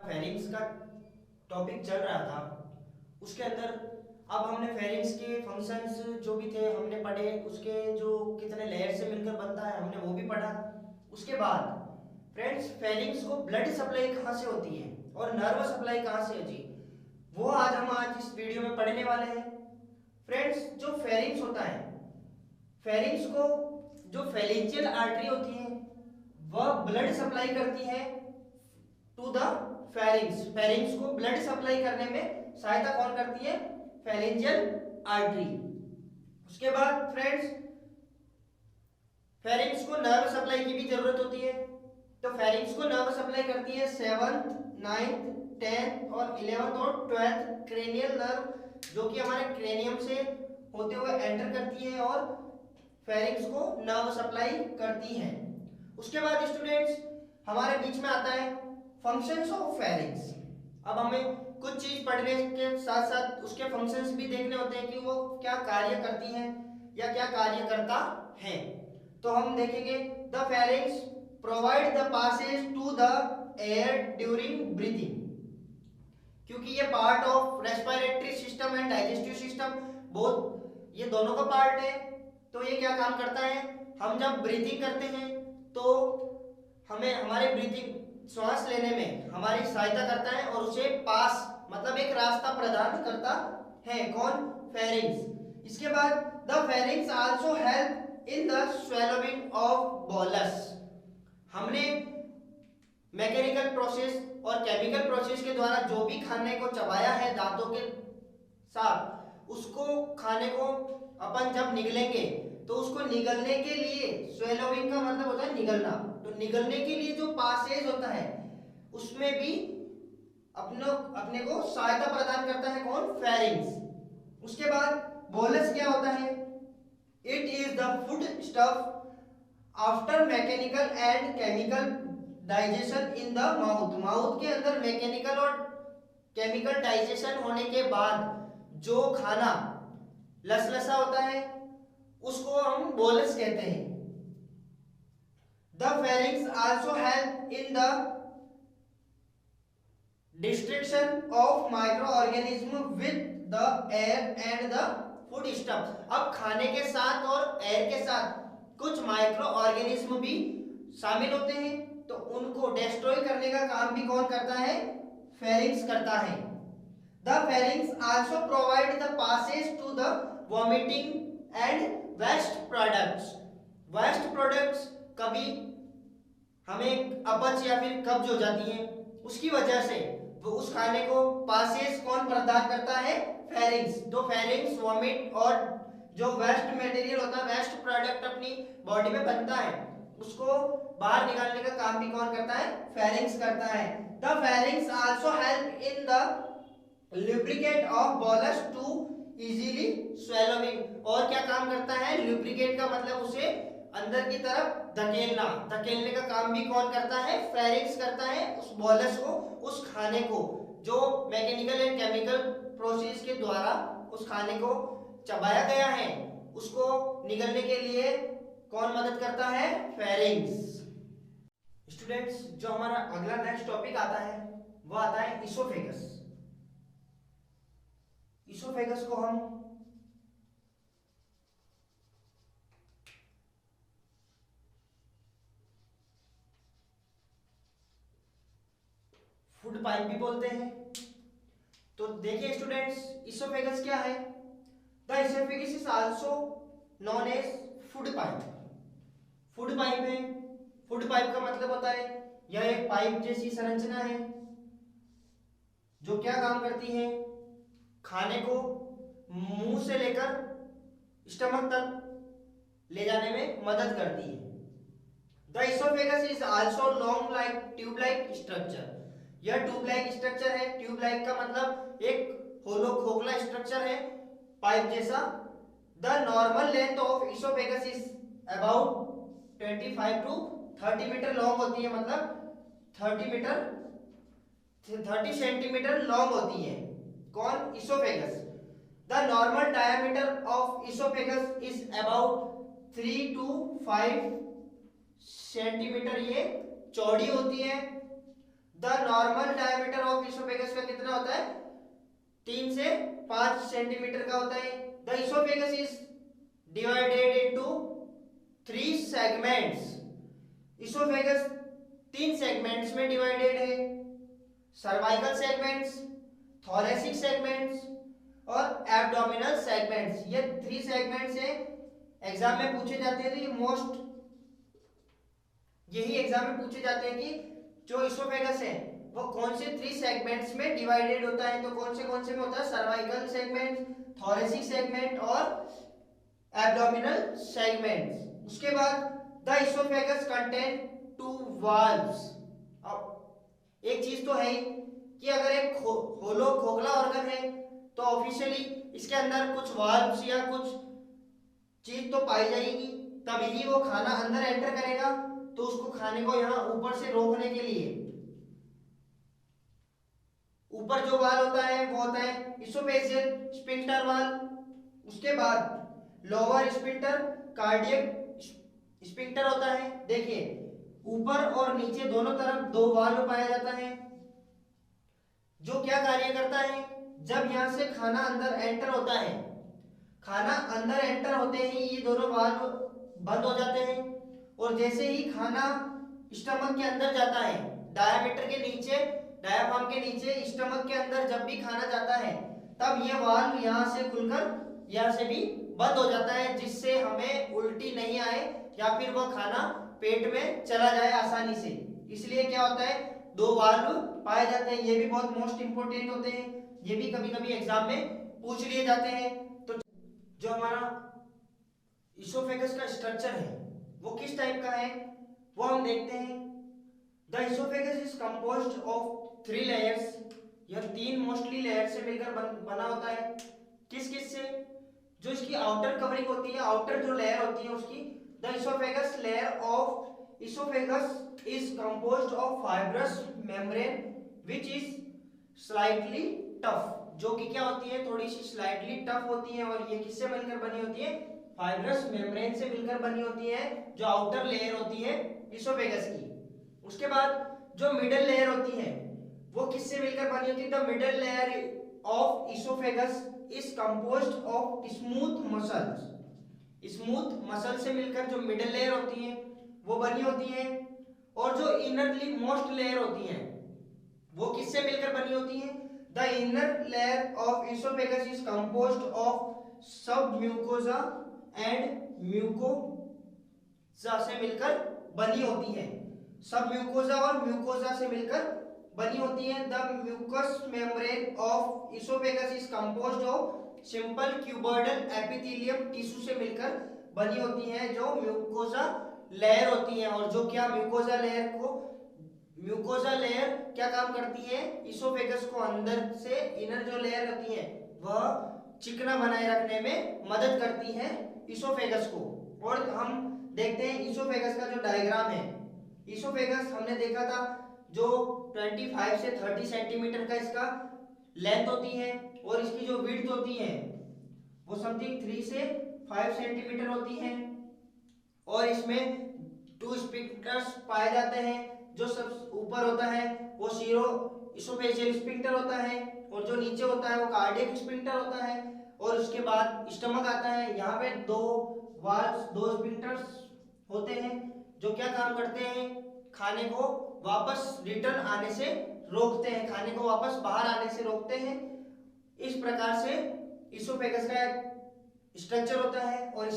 Pharynx का topic चल रहा था उसके अंदर अब हमने फेरिंग्स के फंक्शंस जो भी थे हमने पढ़े, उसके जो कितने लेयर से मिलकर बनता है हमने वो भी पढ़ा। उसके बाद फ्रेंड्स फेरिंग्स को ब्लड सप्लाई कहाँ से होती है और नर्व सप्लाई कहाँ से होती है वो आज इस वीडियो में पढ़ने वाले हैं। फ्रेंड्स जो फेरिंग्स होता है, फेरिंग्स को जो फेरिंजियल आर्टरी होती है वह ब्लड सप्लाई करती है टू द फेरिंग्स। फेरिंग्स को ब्लड सप्लाई करने में सहायता कौन करती है? Pharyngeal artery. उसके बाद फ्रेंड्स फेरिंग्स को नर्व सप्लाई की भी जरूरत होती है, तो फेरिंग्स को नर्व सप्लाई करती है 7th, 9th, 10th और 11th और 12th क्रेनियल नर्व, जो कि हमारे क्रेनियम से होते हुए एंटर करती है और फेरिंग्स को नर्व सप्लाई करती है। उसके बाद स्टूडेंट्स हमारे बीच में आता है फंक्शंस ऑफ फेरिंग्स। अब हमें कुछ चीज पढ़ने के साथ साथ उसके फंक्शंस भी देखने होते हैं कि वो क्या कार्य करती हैं या क्या कार्य करता है। तो हम देखेंगे the pharynx provide the passage to the air during breathing, क्योंकि ये part of respiratory system and digestive system, बहुत ये दोनों का पार्ट है। तो ये क्या काम करता है, हम जब ब्रीथिंग करते हैं तो हमें हमारे ब्रीथिंग श्वास लेने में हमारी सहायता करता है और उसे पास मतलब एक रास्ता प्रदान करता है। कौन? फेरिंग्स। इसके बाद the pharynx also help in the swallowing of bolus. हमने मैकेनिकल प्रोसेस और केमिकल प्रोसेस के द्वारा जो भी खाने को चबाया है दांतों के साथ, उसको खाने को अपन जब निगलेंगे तो उसको निगलने के लिए, स्वेलोइंग का मतलब होता है निगलना, तो निगलने के लिए जो पासेज होता है उसमें भी अपने को सहायता प्रदान करता है। कौन? फेरिंग्स। उसके बाद बोलस क्या होता है? It is the food stuff after mechanical and chemical digestion in the mouth. Mouth के अंदर मैकेनिकल और केमिकल डाइजेशन होने के बाद जो खाना लसलसा होता है उसको हम बोलस कहते हैं। The pharynx also help in the destruction of micro organism with the air and the food stuff. अब खाने के साथ और एयर के साथ कुछ माइक्रो ऑर्गेनिज्म भी शामिल होते हैं, तो उनको डिस्ट्रॉय करने का काम भी कौन करता है? फेरिंग्स करता है। The pharynx also provide the passage to the vomiting and waste products. Waste products कभी हमें अपच या फिर कब्ज हो जाती है, उसकी वजह से वो उस खाने को पासेज कौन प्रदान करता है? फेरिंग्स। तो फेरिंग्स वॉमिट और जो वेस्ट मटेरियल होता है, वेस्ट प्रोडक्ट अपनी बॉडी में बनता है, उसको बाहर निकालने का काम भी कौन करता है? फेरिंग्स करता है। The pharynx also help in the lubricate of bolus to easily swallowing. और क्या काम करता है? लुब्रिकेट का मतलब उसे अंदर की तरफ धकेलना, धकेलने का काम भी कौन करता है? फेरिंग्स करता है। उस बोलस को, उस खाने को जो मैकेनिकल एंड केमिकल प्रोसेस के द्वारा उस खाने को चबाया गया है उसको निगलने के लिए कौन मदद करता है? फेरिंग्स। स्टूडेंट्स जो हमारा अगला नेक्स्ट टॉपिक आता है वो आता है इसोफेगस। इसोफेगस को हम फूड पाइप भी बोलते हैं। तो देखिए स्टूडेंट्स इसोफेगस क्या है? The oesophagus is also known as food pipe. Food pipe है। फूड पाइप का मतलब होता है यह एक पाइप जैसी संरचना है जो क्या काम करती है? खाने को मुंह से लेकर स्टमक तक ले जाने में मदद करती है। The oesophagus is also long like tube like structure. यह ट्यूब लाइक स्ट्रक्चर है। ट्यूब लाइक का मतलब एक होलो खोखला स्ट्रक्चर है पाइप जैसा। The normal length of oesophagus is about 25 to 30 metre long होती है, मतलब 30 सेंटीमीटर लॉन्ग होती है। कौन? Oesophagus. The normal diameter of oesophagus is about 3 to 5 centimetre ये चौड़ी होती है। The normal diameter of oesophagus का कितना होता है? 3 से 5 सेंटीमीटर का होता है। The oesophagus is divided into 3 segments. Oesophagus 3 segments में डिवाइडेड है, सर्वाइकल सेगमेंट्स, थोरेसिक सेगमेंट्स और एब्डोमिनल सेगमेंट्स। ये 3 सेगमेंट्स है, एग्जाम में पूछे जाते हैं। तो ये मोस्ट यही एग्जाम में पूछे जाते हैं कि जो इसोफेगस है वो कौन से 3 सेगमेंट्स में डिवाइडेड होता है। तो कौन से में होता है? सर्वाइकल सेगमेंट, थोरेसिक सेगमेंट और एब्डोमिनल सेगमेंट्स। उसके बाद द इसोफेगस कंटेन 2 वाल्व्स। अब एक चीज तो है ही कि अगर एक होलो खोखला ऑर्गन है तो ऑफिशियली इसके अंदर कुछ वाल्व्स या कुछ चीज तो पाई जाएगी, तभी ही वो खाना अंदर एंटर करेगा। तो उसको खाने को यहाँ ऊपर से रोकने के लिए ऊपर जो वाल होता है वो होता है इसोफेजियल स्फिंक्टर वाल। उसके बाद लोअर स्फिंक्टर कार्डियक स्फिंक्टर होता है। देखिए ऊपर और नीचे दोनों तरफ 2 वाल्व पाया जाता है, जो क्या कार्य करता है? जब यहां से खाना अंदर एंटर होता है, खाना अंदर एंटर होते ही ये दोनों वाल्व बंद हो जाते हैं, और जैसे ही खाना स्टमक के अंदर जाता है, डायामीटर के नीचे, डायाफ्राम के नीचे स्टमक के अंदर जब भी खाना जाता है, तब ये वाल्व यहाँ से खुलकर यहाँ से भी बंद हो जाता है, जिससे हमें उल्टी नहीं आए या फिर वह खाना पेट में चला जाए आसानी से। इसलिए क्या होता है? 2 वाल्व पाए जाते हैं। ये भी बहुत मोस्ट इंपोर्टेंट होते हैं, ये भी कभी कभी एग्जाम में पूछ लिए जाते हैं। तो जो हमारा इसोफेगस का स्ट्रक्चर है वो किस टाइप का है वो हम देखते हैं। The oesophagus is composed of 3 layers. यह 3 मोस्टली लेयर से मिलकर बना होता है। किस किस से? जो इसकी आउटर कवरिंग होती है, आउटर जो लेयर होती है उसकी, the oesophagus layer of oesophagus is composed of fibrous membrane which is slightly tough. जो कि क्या होती है? थोड़ी सी स्लाइटली टफ होती है। और ये किससे मिलकर बनी होती है? फाइब्रस मेम्ब्रेन से मिलकर बनी होती है, जो आउटर लेयर होती है इसोफेगस की। उसके बाद जो मिडल लेयर होती है वो किससे मिलकर बनी होती है? The middle layer of oesophagus is composed of smooth muscles. Smooth muscle से मिलकर जो मिडल लेयर होती है वो बनी होती है। और जो इनरली मोस्ट लेयर होती है वो किससे मिलकर बनी होती है? The inner layer of oesophagus is composed of सब म्यूकोजा एंड म्यूकोजा से मिलकर बनी होती है। सब म्यूकोजा और म्यूकोजा से मिलकर बनी होती है। The mucous membrane of oesophagus is composed of simple cuboidal epithelium tissue से मिलकर बनी होती है, जो म्यूकोजा लेयर होती है। और जो क्या म्यूकोजा लेयर क्या काम करती है? इसोफेगस को अंदर से इनर जो लेयर होती है वह चिकना बनाए रखने में मदद करती है इसोफेगस को। और हम देखते हैं इसोफेगस का जो डायग्राम है। इसोफेगस हमने देखा था जो 25 से 30 सेंटीमीटर का इसका लेंथ होती है, और इसकी जो विड्थ होती है वो समथिंग 3 से 5 सेंटीमीटर होती है। और इसमें 2 स्फिंक्टर्स पाए जाते हैं। जो सब ऊपर होता है वो सीरो इसोफेजियल स्फिंक्टर होता है, और जो नीचे होता है वो कार्डियक स्फिंक्टर होता है। और उसके बाद स्टमक आता है। यहाँ पे 2 वाल्व्स, 2 स्फिंक्टर्स होते हैं, जो क्या काम करते हैं? खाने को वापस रिटर्न आने से रोकते हैं, खाने को वापस बाहर आने से रोकते हैं। इस प्रकार से इसोफेगस का स्ट्रक्चर होता है। और